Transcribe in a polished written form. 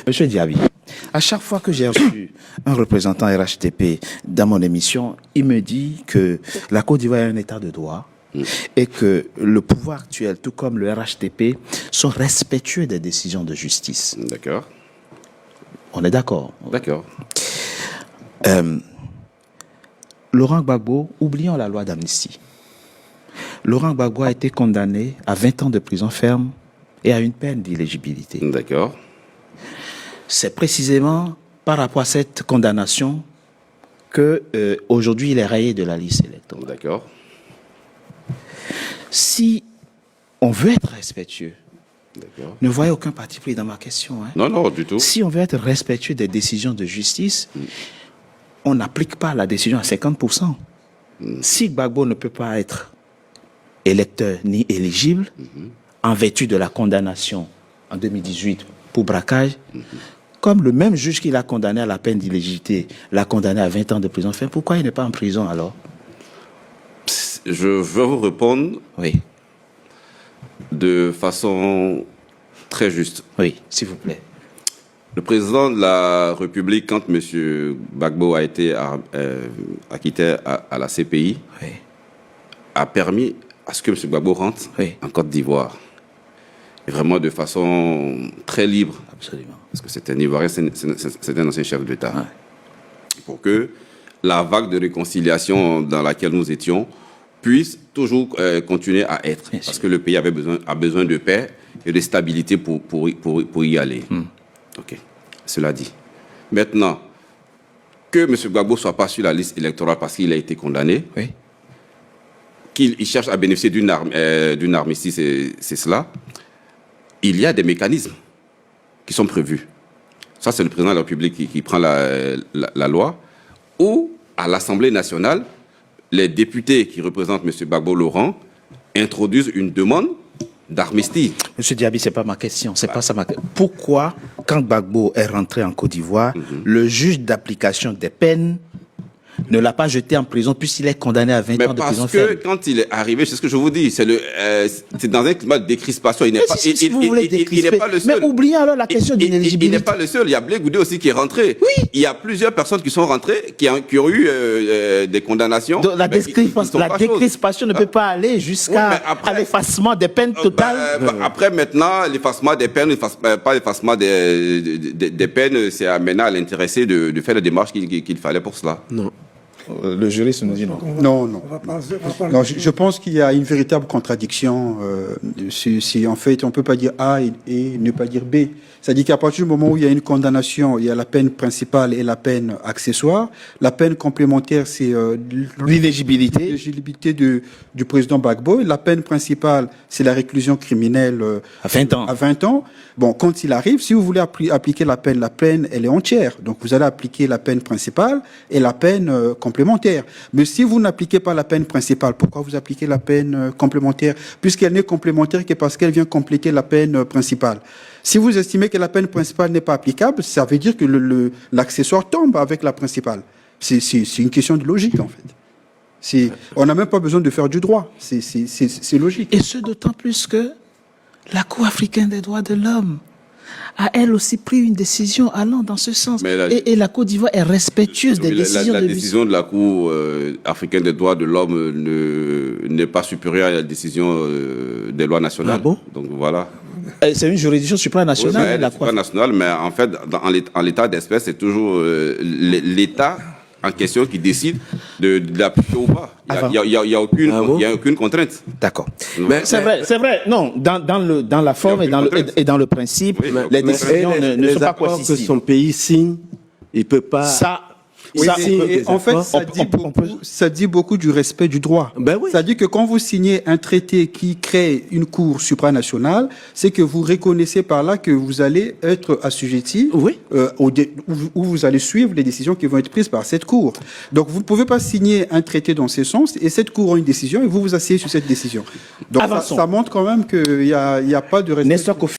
Monsieur Diaby, à chaque fois que j'ai reçu un représentant RHTP dans mon émission, il me dit que la Côte d'Ivoire est un état de droit et que le pouvoir actuel, tout comme le RHTP, sont respectueux des décisions de justice. D'accord. On est d'accord? D'accord. Laurent Gbagbo, oublions la loi d'amnistie. Laurent Gbagbo a été condamné à 20 ans de prison ferme et à une peine d'éligibilité. D'accord. C'est précisément par rapport à cette condamnation que aujourd'hui il est rayé de la liste électorale. D'accord. Si on veut être respectueux, D'accord. ne voyez aucun parti pris dans ma question. Hein. Non, non, du tout. Si on veut être respectueux des décisions de justice, on n'applique pas la décision à 50%. Si Gbagbo ne peut pas être électeur ni éligible, en vertu de la condamnation en 2018 pour braquage, comme le même juge qui l'a condamné à la peine d'éligibilité l'a condamné à 20 ans de prison ferme, pourquoi il n'est pas en prison alors? Je veux vous répondre Oui, de façon très juste. oui, s'il vous plaît. Le président de la République, quand M. Gbagbo a été acquitté à la CPI, Oui, a permis à ce que M. Gbagbo rentre Oui. en Côte d'Ivoire. Et vraiment de façon très libre, absolument. parce que c'est un Ivoirien, c'est un ancien chef d'État. Ouais. Pour que la vague de réconciliation dans laquelle nous étions puisse toujours continuer à être. Bien Parce sûr. que le pays a besoin de paix et de stabilité pour y aller. Ok. Cela dit. Maintenant, que M. Gbagbo ne soit pas sur la liste électorale parce qu'il a été condamné, Oui, qu'il cherche à bénéficier d'une armistice, c'est cela, il y a des mécanismes qui sont prévus. Ça, c'est le président de la République qui prend la loi, ou à l'Assemblée nationale, les députés qui représentent M. Gbagbo Laurent introduisent une demande d'armistice. Monsieur Diaby, c'est pas ma question. C'est pas ça ma question. Pourquoi, quand Gbagbo est rentré en Côte d'Ivoire, le juge d'application des peines ne l'a pas jeté en prison puisqu'il est condamné à 20 Mais ans de prison parce que ferme? quand il est arrivé, c'est ce que je vous dis, c'est dans un climat de décrispation. Il n'est pas, Si vous voulez il n'est décrisper. pas le seul. Mais oubliez alors la question Il n'est d'inéligibilité. pas le seul. Il y a Blé Goudé aussi qui est rentré. Oui. Il y a plusieurs personnes qui sont rentrées, qui ont eu des condamnations. Donc, la mais qui ne sont pas choses. décrispation ne peut pas aller Oui, mais jusqu'à après- l'effacement des peines totales. Après, maintenant, l'effacement des peines, pas l'effacement des peines, c'est à maintenant à l'intéressé de faire les démarches qu'il fallait pour cela. Non. Le juriste nous dit non. Non, non. On va parler Non, je pense qu'il y a une véritable contradiction. Si en fait, on ne peut pas dire A et ne pas dire B. C'est-à-dire qu'à partir du moment où il y a une condamnation, il y a la peine principale et la peine accessoire. La peine complémentaire, c'est L'inéligibilité. l'éligibilité du président Gbagbo. La peine principale, c'est la réclusion criminelle À 20 ans. à 20 ans. Bon, quand il arrive, si vous voulez appliquer la peine, elle est entière. Donc, vous allez appliquer la peine principale et la peine complémentaire. Mais si vous n'appliquez pas la peine principale, pourquoi vous appliquez la peine complémentaire? Puisqu'elle n'est complémentaire que parce qu'elle vient compléter la peine principale. Si vous estimez que la peine principale n'est pas applicable, ça veut dire que l'accessoire tombe avec la principale. C'est une question de logique, en fait. On n'a même pas besoin de faire du droit. C'est logique. Et ce d'autant plus que la Cour africaine des droits de l'homme a elle aussi pris une décision allant dans ce sens. Mais Et la Côte d'Ivoire est respectueuse des décisions la de décision de la Cour africaine des droits de l'homme n'est pas supérieure à la décision des lois nationales. Ah bon? Donc voilà. C'est une juridiction supranationale. Oui, la c'est Cour pas national, mais en fait, en l'état d'espèce, c'est toujours l'État en question qui décide de l'appliquer ou pas. Il n'y a aucune contrainte. D'accord. Mais C'est vrai. Non, dans la forme Il y a aucune contrainte. et dans le principe, Oui, les décisions ne sont pas accords que coercitives. son pays signe, il peut pas. Oui, Ça, et en fait, ça dit beaucoup du respect du droit. Ben oui. Ça dit que quand vous signez un traité qui crée une cour supranationale, c'est que vous reconnaissez par là que vous allez être assujetti, Oui. où vous allez suivre les décisions qui vont être prises par cette cour. Donc vous ne pouvez pas signer un traité dans ce sens et cette cour a une décision et vous vous asseyez sur cette décision. Donc Avançons. ça montre quand même qu'il n'y a pas de respect. Nestor Kofi